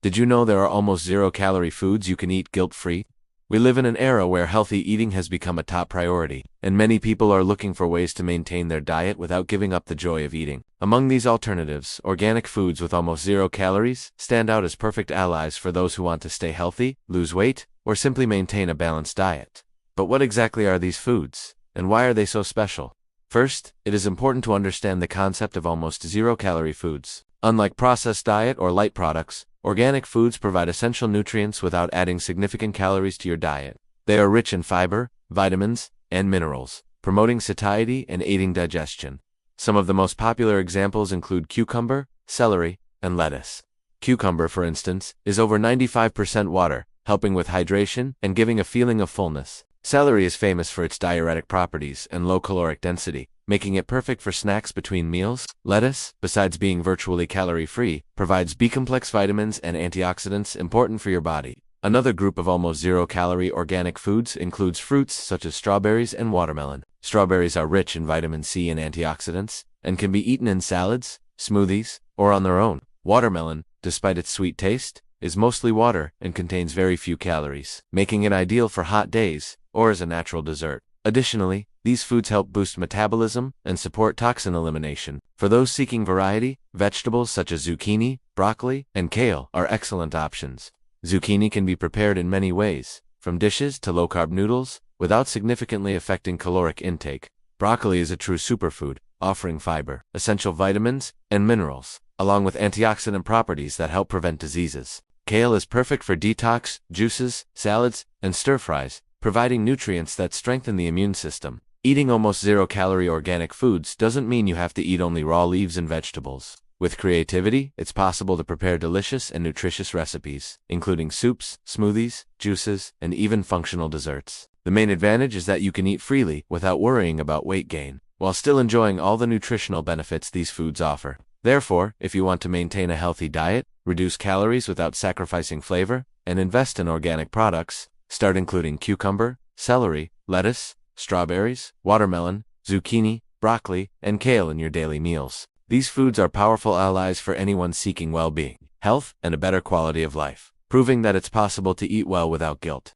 Did you know there are almost zero-calorie foods you can eat guilt-free? We live in an era where healthy eating has become a top priority, and many people are looking for ways to maintain their diet without giving up the joy of eating. Among these alternatives, organic foods with almost zero calories stand out as perfect allies for those who want to stay healthy, lose weight, or simply maintain a balanced diet. But what exactly are these foods, and why are they so special? First, it is important to understand the concept of almost zero-calorie foods. Unlike processed diet or light products, organic foods provide essential nutrients without adding significant calories to your diet. They are rich in fiber, vitamins, and minerals, promoting satiety and aiding digestion. Some of the most popular examples include cucumber, celery, and lettuce. Cucumber, for instance, is over 95% water, helping with hydration and giving a feeling of fullness. Celery is famous for its diuretic properties and low caloric density, making it perfect for snacks between meals. Lettuce, besides being virtually calorie-free, provides B-complex vitamins and antioxidants important for your body. Another group of almost zero-calorie organic foods includes fruits such as strawberries and watermelon. Strawberries are rich in vitamin C and antioxidants, and can be eaten in salads, smoothies, or on their own. Watermelon, despite its sweet taste, is mostly water and contains very few calories, making it ideal for hot days or as a natural dessert. Additionally, these foods help boost metabolism and support toxin elimination. For those seeking variety, vegetables such as zucchini, broccoli, and kale are excellent options. Zucchini can be prepared in many ways, from dishes to low-carb noodles, without significantly affecting caloric intake. Broccoli is a true superfood, offering fiber, essential vitamins, and minerals, along with antioxidant properties that help prevent diseases. Kale is perfect for detox, juices, salads, and stir-fries, providing nutrients that strengthen the immune system. Eating almost zero-calorie organic foods doesn't mean you have to eat only raw leaves and vegetables. With creativity, it's possible to prepare delicious and nutritious recipes, including soups, smoothies, juices, and even functional desserts. The main advantage is that you can eat freely without worrying about weight gain, while still enjoying all the nutritional benefits these foods offer. Therefore, if you want to maintain a healthy diet, reduce calories without sacrificing flavor, and invest in organic products, start including cucumber, celery, lettuce, strawberries, watermelon, zucchini, broccoli, and kale in your daily meals. These foods are powerful allies for anyone seeking well-being, health, and a better quality of life, proving that it's possible to eat well without guilt.